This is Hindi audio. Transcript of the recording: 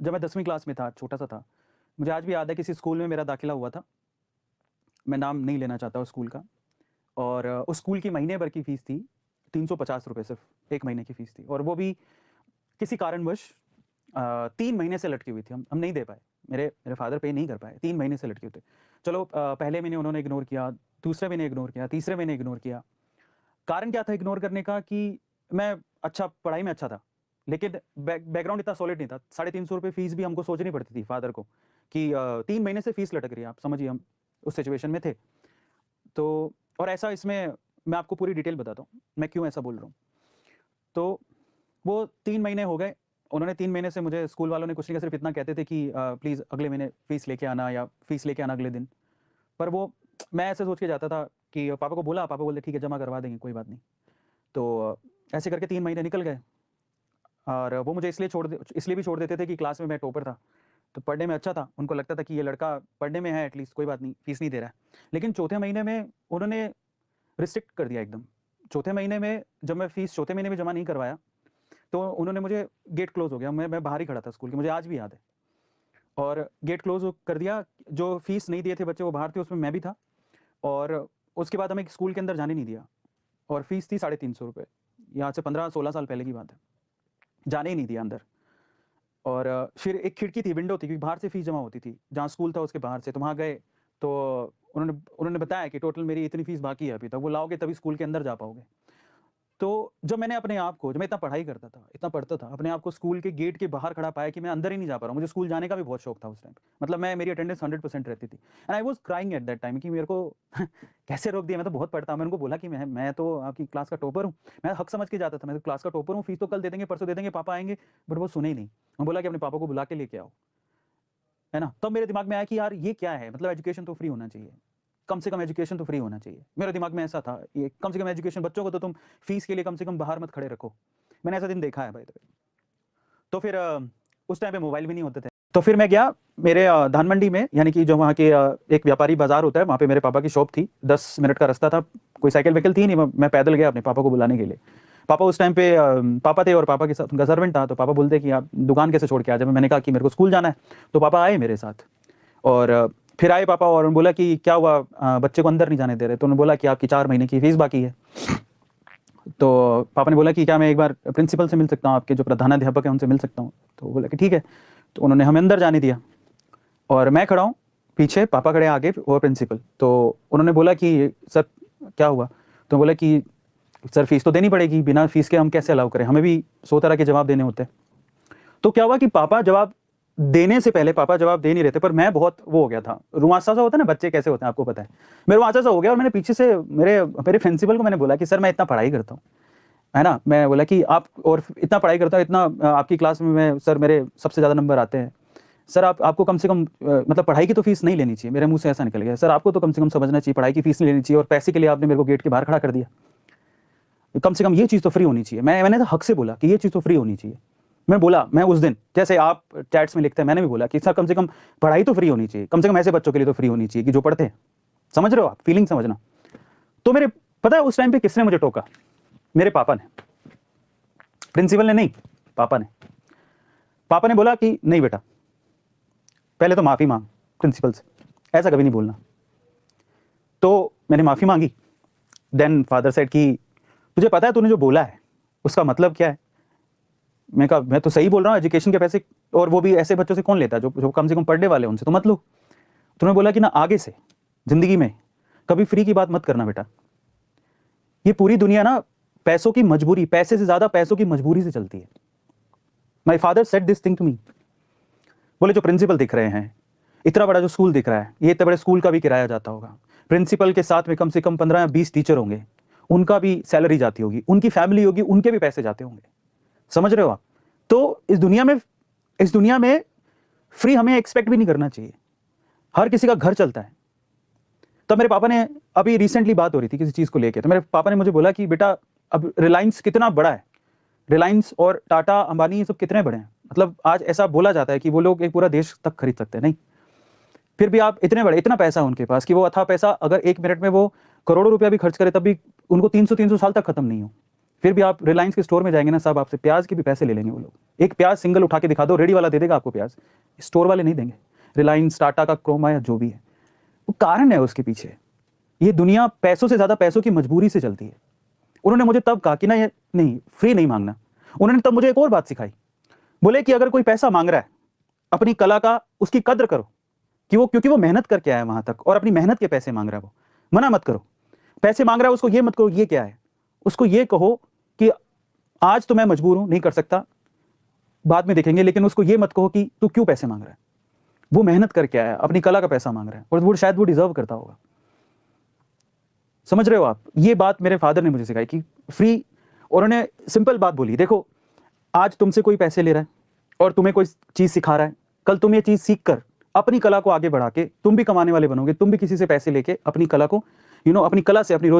जब मैं 10वीं क्लास में था, छोटा सा था, मुझे आज भी याद है किसी स्कूल में मेरा दाखिला हुआ था। मैं नाम नहीं लेना चाहता उस स्कूल का। और उस स्कूल की महीने भर की फ़ीस थी ₹350 सिर्फ़ 1 महीने की फ़ीस थी, और वो भी किसी कारणवश 3 महीने से लटकी हुई थी। हम नहीं दे पाए। मेरे फ़ादर पे नहीं कर पाए, 3 महीने से लटके हुए थे। चलो पहले महीने उन्होंने इग्नोर किया, दूसरे महीने इग्नोर किया, तीसरे महीने इग्नोर किया। कारण क्या था इग्नोर करने का कि मैं पढ़ाई में अच्छा था, लेकिन बैकग्राउंड इतना सॉलिड नहीं था। ₹350 फ़ीस भी हमको सोचनी पड़ती थी फ़ादर को कि 3 महीने से फ़ीस लटक रही है, आप समझिए हम उस सिचुएशन में थे। तो और ऐसा इसमें मैं आपको पूरी डिटेल बताता हूँ, मैं क्यों ऐसा बोल रहा हूँ। तो वो 3 महीने हो गए, उन्होंने 3 महीने से मुझे स्कूल वालों ने कुछ नहीं कहा, सिर्फ़ इतना कहते थे कि प्लीज़ अगले महीने फ़ीस लेके आना या फ़ीस लेके आना अगले दिन। पर वो मैं ऐसे सोच के जाता था कि पापा को बोला, पापा बोले ठीक है जमा करवा देंगे, कोई बात नहीं। तो ऐसे करके 3 महीने निकल गए, और वो मुझे इसलिए भी छोड़ देते थे कि क्लास में मैं टॉपर था, तो पढ़ने में अच्छा था। उनको लगता था कि ये लड़का पढ़ने में है, एटलीस्ट कोई बात नहीं, फ़ीस नहीं दे रहा है। लेकिन चौथे महीने में उन्होंने रिस्ट्रिक्ट कर दिया एकदम। चौथे महीने में जब मैं फ़ीस चौथे महीने में जमा नहीं करवाया, तो उन्होंने मुझे गेट क्लोज़ हो गया, मैं बाहर ही खड़ा था स्कूल के, मुझे आज भी याद है। और गेट क्लोज़ कर दिया, जो फ़ीस नहीं दिए थे बच्चे वो बाहर थे, उसमें मैं भी था। और उसके बाद हमें स्कूल के अंदर जाने नहीं दिया, और फ़ीस थी ₹350। ये आज से 15-16 साल पहले की बात है। जाने ही नहीं दिया अंदर। और फिर एक खिड़की थी, विंडो थी, क्योंकि बाहर से फ़ीस जमा होती थी, जहाँ स्कूल था उसके बाहर से, तो वहाँ गए, तो उन्होंने बताया कि टोटल मेरी इतनी फ़ीस बाकी है अभी तक, वो लाओगे तभी स्कूल के अंदर जा पाओगे। तो जब मैंने अपने आप को, जब मैं इतना पढ़ाई करता था, इतना पढ़ता था, अपने आप को स्कूल के गेट के बाहर खड़ा पाया कि मैं अंदर ही नहीं जा पा रहा हूँ। मुझे स्कूल जाने का भी बहुत शौक था उस टाइम। मतलब मेरी अटेंडेंस 100% रहती थी, and I was crying at that time कि मेरे को कैसे रोक दिया, मैं तो बहुत पढ़ता हूँ। मैंने उनको बोला कि मैं तो आपकी क्लास का टॉपर हूँ। मैं हक समझ के जाता था, मैं तो क्लास का टॉपर हूँ, फ़ीस तो कल दे देंगे, परसों दे देंगे, पापा आएँगे, बट वो सुने ही नहीं। मैं बोला कि अपने पापा को बुला के लेके आओ, है ना? तब मेरे दिमाग में आया कि यार ये क्या है? मतलब एजुकेशन तो फ्री होना चाहिए। कम से कम एजुकेशन तो फ्री होना चाहिए। मेरे दिमाग में ऐसा था, ये कम से कम एजुकेशन, बच्चों को तो तुम फीस के लिए कम से कम बाहर मत खड़े रखो। मैंने ऐसा दिन देखा है बाय द वे। तो फिर उस टाइम पे मोबाइल भी नहीं होते थे। तो फिर मैं गया मेरे धानमंडी में, यानी कि जो वहाँ के एक व्यापारी बाज़ार होता है, वहाँ पे मेरे पापा की शॉप थी। 10 मिनट का रास्ता था, कोई साइकिल-वाइकिल थी नहीं, मैं पैदल गया अपने पापा को बुलाने के लिए। पापा उस टाइम पे पापा थे, और पापा के साथ उनका सर्वेंट था, तो पापा बोलते कि आप दुकान कैसे छोड़ के आ जाओ? मैंने कहा कि मेरे को स्कूल जाना है। तो पापा आए मेरे साथ, और फिर आए पापा, और बोला कि क्या हुआ, बच्चे को अंदर नहीं जाने दे रहे? तो उन्होंने बोला कि आपकी 4 महीने की फीस बाकी है। तो पापा ने बोला कि क्या मैं एक बार प्रिंसिपल से मिल सकता हूँ, आपके जो प्रधानाध्यापक हैं उनसे मिल सकता हूँ? तो बोला कि ठीक है। तो उन्होंने हमें अंदर जाने दिया, और मैं खड़ा हूँ पीछे, पापा खड़े आगे और प्रिंसिपल। तो उन्होंने बोला कि सर क्या हुआ? तो बोला कि सर फीस तो देनी पड़ेगी, बिना फीस के हम कैसे अलाउ करें, हमें भी 100 तरह के जवाब देने होते हैं। तो क्या हुआ कि पापा जवाब देने से पहले, पापा जवाब दे नहीं रहे थे, पर मैं बहुत वो हो गया था, रुआंसा सा होता है ना, बच्चे कैसे होते हैं आपको पता है, मैं रुआंसा सा हो गया, और मैंने पीछे से मेरे मेरे प्रिंसिपल को मैंने बोला कि सर मैं इतना पढ़ाई करता हूँ, है ना? मैं बोला कि आप, और इतना पढ़ाई करता हूँ, इतना आपकी क्लास में मैं, सर मेरे सबसे ज़्यादा नंबर आते हैं। सर आपको कम से कम मतलब पढ़ाई की तो फीस नहीं लेनी चाहिए। मेरे मुँह से ऐसा निकल गया, सर आपको तो कम से कम समझना चाहिए, पढ़ाई की फीस नहीं लेनी चाहिए, और पैसे के लिए आपने मेरे को गेट के बाहर खड़ा कर दिया। कम से कम ये चीज़ तो फ्री होनी चाहिए। मैंने तो हक से बोला कि ये चीज़ तो फ्री होनी चाहिए। मैं बोला, मैं उस दिन, जैसे आप चैट्स में लिखते हैं, मैंने भी बोला कि सर कम से कम पढ़ाई तो फ्री होनी चाहिए, कम से कम ऐसे बच्चों के लिए तो फ्री होनी चाहिए कि जो पढ़ते हैं। समझ रहे हो आप? फीलिंग समझना। तो मेरे, पता है उस टाइम पे किसने मुझे टोका? मेरे पापा ने। प्रिंसिपल ने नहीं, पापा ने। पापा ने बोला कि नहीं बेटा, पहले तो माफ़ी माँग प्रिंसिपल से, ऐसा कभी नहीं बोलना। तो मैंने माफ़ी माँगी। देन फादर सेड कि तुझे पता है तूने जो बोला है उसका मतलब क्या है? मैं कहा मैं तो सही बोल रहा हूँ, एजुकेशन के पैसे, और वो भी ऐसे बच्चों से कौन लेता है जो कम से कम पढ़ने वाले हैं, उनसे तो मत लो। तूने बोला कि ना आगे से ज़िंदगी में कभी फ्री की बात मत करना बेटा। ये पूरी दुनिया ना पैसों की मजबूरी, पैसे से ज़्यादा पैसों की मजबूरी से चलती है। My father said this thing to me. बोले जो प्रिंसिपल दिख रहे हैं, इतना बड़ा जो स्कूल दिख रहा है, ये इतने बड़े स्कूल का भी किराया जाता होगा। प्रिंसिपल के साथ में कम से कम 15 या 20 टीचर होंगे, उनका भी सैलरी जाती होगी, उनकी फैमिली होगी, उनके भी पैसे जाते होंगे। समझ रहे हो आप? तो इस दुनिया में फ्री हमें एक्सपेक्ट भी नहीं करना चाहिए। हर किसी का घर चलता है। तब मेरे पापा ने, अभी रिसेंटली बात हो रही थी किसी चीज़ को लेके, तो मेरे पापा ने मुझे बोला कि बेटा अब रिलायंस कितना बड़ा है, रिलायंस और टाटा, अंबानी, ये सब कितने बड़े हैं। मतलब आज ऐसा बोला जाता है कि वो लोग एक पूरा देश तक खरीद सकते हैं, नहीं? फिर भी आप इतने बड़े, इतना पैसा उनके पास कि वो अथाह पैसा, अगर 1 मिनट में वो करोड़ों रुपया भी खर्च करे तब भी उनको 300 साल तक खत्म नहीं हो। फिर भी आप रिलायंस के स्टोर में जाएंगे ना, साहब आपसे प्याज के भी पैसे ले लेंगे वो लोग। एक प्याज सिंगल उठा के दिखा दो, रेडी वाला दे देगा आपको प्याज, स्टोर वाले नहीं देंगे। रिलायंस, टाटा का क्रोमा या जो भी है, वो कारण है उसके पीछे। ये दुनिया पैसों से ज़्यादा पैसों की मजबूरी से चलती है। उन्होंने मुझे तब कहा कि ना ये नहीं, फ्री नहीं मांगना। उन्होंने तब मुझे एक और बात सिखाई, बोले कि अगर कोई पैसा मांग रहा है, अपनी कला का उसकी कद्र करो, कि वो क्योंकि वो मेहनत करके आया वहां तक और अपनी मेहनत के पैसे मांग रहा है, वो मना मत करो। पैसे मांग रहा है उसको ये मत कहो ये क्या है, उसको ये कहो कि आज तो मैं मजबूर हूं, नहीं कर सकता, बाद में देखेंगे, लेकिन उसको ये मत कहो कि तू क्यों पैसे मांग रहा है। वो मेहनत करके आया, अपनी कला का पैसा मांग रहा है, और वो शायद वो डिजर्व करता होगा। समझ रहे हो आप? ये बात मेरे फादर ने मुझे सिखाई कि फ्री, और उन्होंने सिंपल बात बोली, देखो आज तुमसे कोई पैसे ले रहा है और तुम्हें कोई चीज सिखा रहा है, कल तुम ये चीज सीख कर अपनी कला को आगे बढ़ा के तुम भी कमाने वाले बनोगे, तुम भी किसी से पैसे लेके अपनी कला को अपनी कला से अपनी